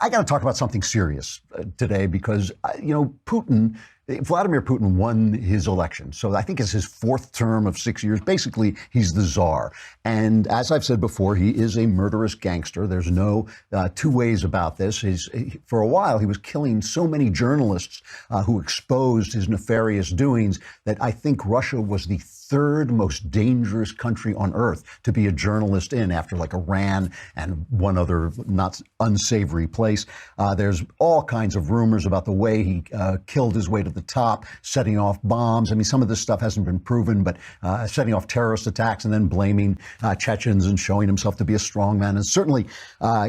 I got to talk about something serious today because, Vladimir Putin won his election. So I think it's his fourth term of 6 years. Basically, he's the czar. And as I've said before, he is a murderous gangster. There's no two ways about this. For a while, he was killing so many journalists who exposed his nefarious doings that I think Russia was the third most dangerous country on earth to be a journalist in, after like Iran and one other not unsavory place. There's all kinds of rumors about the way he killed his way to the top, setting off bombs. I mean, some of this stuff hasn't been proven, but setting off terrorist attacks and then blaming Chechens and showing himself to be a strong man. And certainly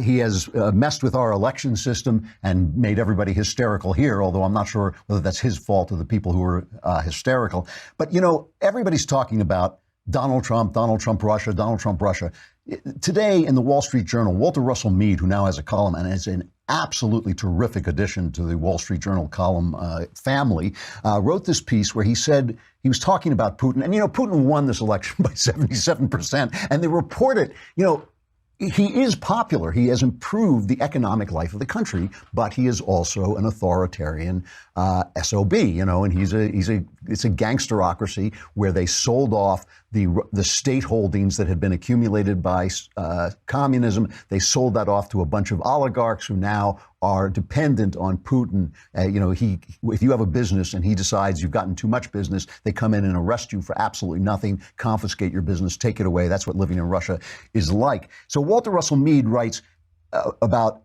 he has messed with our election system and made everybody hysterical here, although I'm not sure whether that's his fault or the people who are hysterical. But, everybody's talking about Donald Trump, Russia, Donald Trump, Russia. Today in the Wall Street Journal, Walter Russell Mead, who now has a column and is an absolutely terrific addition to the Wall Street Journal column family, wrote this piece where he said he was talking about Putin. And, Putin won this election by 77%. And they report it, he is popular. He has improved the economic life of the country, but he is also an authoritarian SOB, and it's a gangsterocracy where they sold off the state holdings that had been accumulated by communism. They sold that off to a bunch of oligarchs who now are dependent on Putin. If you have a business and he decides you've gotten too much business, they come in and arrest you for absolutely nothing, confiscate your business, take it away. That's what living in Russia is like. So Walter Russell Mead writes about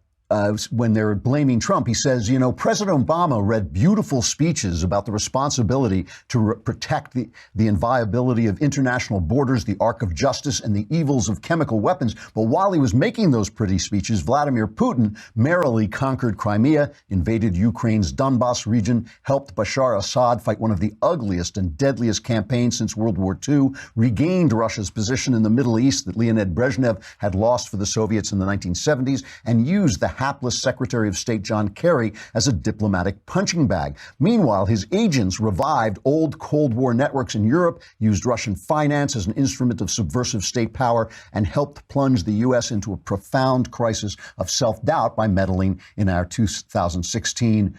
when they're blaming Trump, he says, President Obama read beautiful speeches about the responsibility to protect the inviolability of international borders, the arc of justice, and the evils of chemical weapons. But while he was making those pretty speeches, Vladimir Putin merrily conquered Crimea, invaded Ukraine's Donbas region, helped Bashar Assad fight one of the ugliest and deadliest campaigns since World War II, regained Russia's position in the Middle East that Leonid Brezhnev had lost for the Soviets in the 1970s, and used the hapless Secretary of State John Kerry as a diplomatic punching bag. Meanwhile, his agents revived old Cold War networks in Europe, used Russian finance as an instrument of subversive state power, and helped plunge the U.S. into a profound crisis of self-doubt by meddling in our 2016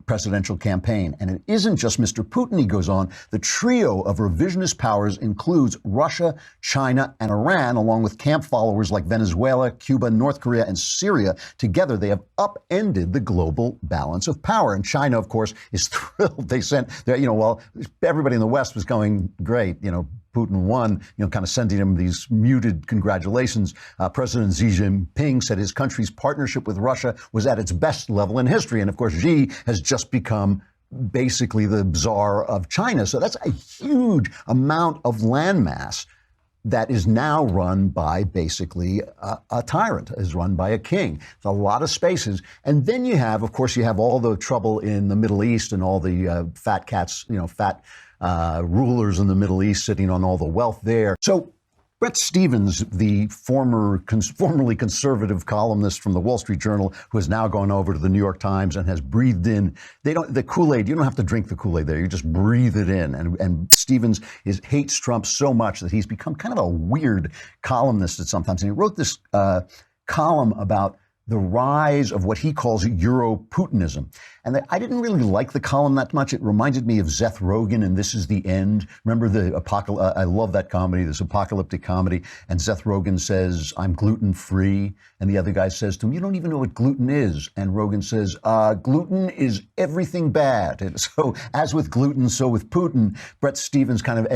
presidential campaign. And it isn't just Mr. Putin, he goes on. The trio of revisionist powers includes Russia, China, and Iran, along with camp followers like Venezuela, Cuba, North Korea, and Syria. Together, they have upended the global balance of power. And China, of course, is thrilled. They sent, everybody in the West was going, great, Putin won, kind of sending him these muted congratulations. President Xi Jinping said his country's partnership with Russia was at its best level in history. And of course, Xi has just become basically the czar of China. So that's a huge amount of landmass that is now run by basically a tyrant, is run by a king. It's a lot of spaces. And then you have all the trouble in the Middle East and all the fat cats, rulers in the Middle East sitting on all the wealth there. So Bret Stephens, the formerly conservative columnist from the Wall Street Journal, who has now gone over to the New York Times and has breathed in, the Kool-Aid, you don't have to drink the Kool-Aid there, you just breathe it in. And Stephens hates Trump so much that he's become kind of a weird columnist at sometimes. And he wrote this column about the rise of what he calls Euro-Putinism. And I didn't really like the column that much. It reminded me of Seth Rogen and This Is the End. Remember I love that comedy, this apocalyptic comedy. And Seth Rogen says, I'm gluten-free. And the other guy says to him, you don't even know what gluten is. And Rogen says, gluten is everything bad. And so as with gluten, so with Putin, Bret Stephens kind of,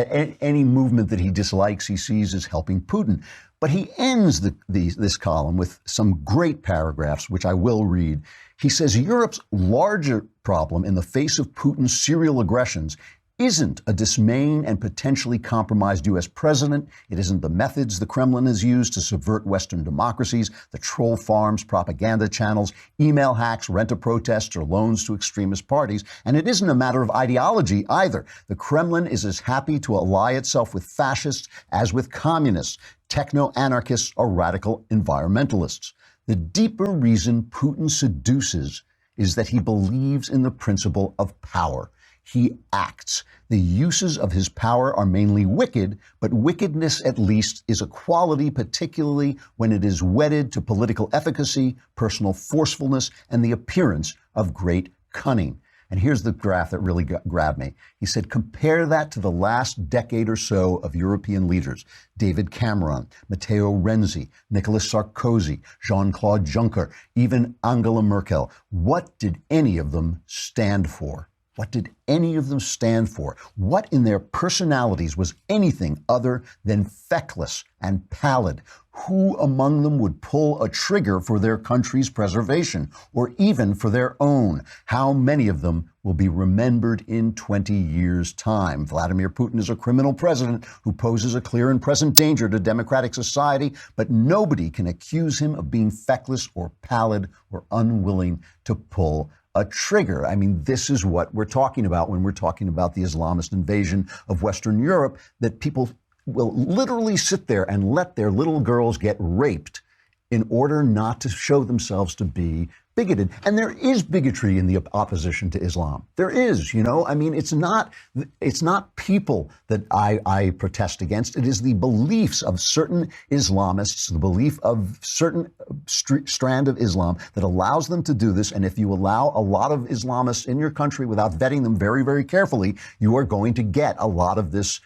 any movement that he dislikes, he sees as helping Putin. But he ends this column with some great paragraphs, which I will read. He says, Europe's larger problem in the face of Putin's serial aggressions isn't a dismaying and potentially compromised U.S. president. It isn't the methods the Kremlin has used to subvert Western democracies, the troll farms, propaganda channels, email hacks, rent-a-protests, or loans to extremist parties. And it isn't a matter of ideology either. The Kremlin is as happy to ally itself with fascists as with communists, techno-anarchists, or radical environmentalists. The deeper reason Putin seduces is that he believes in the principle of power. he acts. The uses of his power are mainly wicked, but wickedness at least is a quality, particularly when it is wedded to political efficacy, personal forcefulness, and the appearance of great cunning. And here's the graph that really grabbed me. He said, compare that to the last decade or so of European leaders. David Cameron, Matteo Renzi, Nicolas Sarkozy, Jean-Claude Juncker, even Angela Merkel. What did any of them stand for? What did any of them stand for? What in their personalities was anything other than feckless and pallid? Who among them would pull a trigger for their country's preservation, or even for their own? How many of them will be remembered in 20 years' time? Vladimir Putin is a criminal president who poses a clear and present danger to democratic society, but nobody can accuse him of being feckless or pallid or unwilling to pull a trigger. I mean, this is what we're talking about when we're talking about the Islamist invasion of Western Europe, that people will literally sit there and let their little girls get raped in order not to show themselves to be bigoted. And there is bigotry in the opposition to Islam. There is, you know, I mean, it's not people that I protest against. It is the beliefs of certain Islamists, the belief of certain strand of Islam that allows them to do this. And if you allow a lot of Islamists in your country without vetting them very, very carefully, you are going to get a lot of this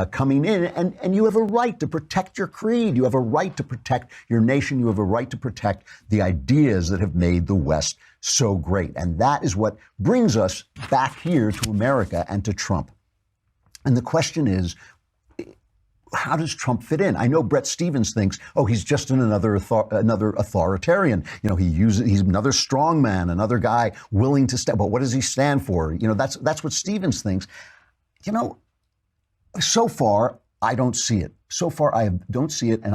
coming in, and you have a right to protect your creed. You have a right to protect your nation. You have a right to protect the ideas that have made the West so great. And that is what brings us back here to America and to Trump. And the question is, how does Trump fit in? I know Bret Stephens thinks, oh, he's just another authoritarian. You know, he's another strong man, another guy willing to step. But what does he stand for? You know, that's what Stephens thinks. You know, so far, I don't see it. So far, I don't see it. And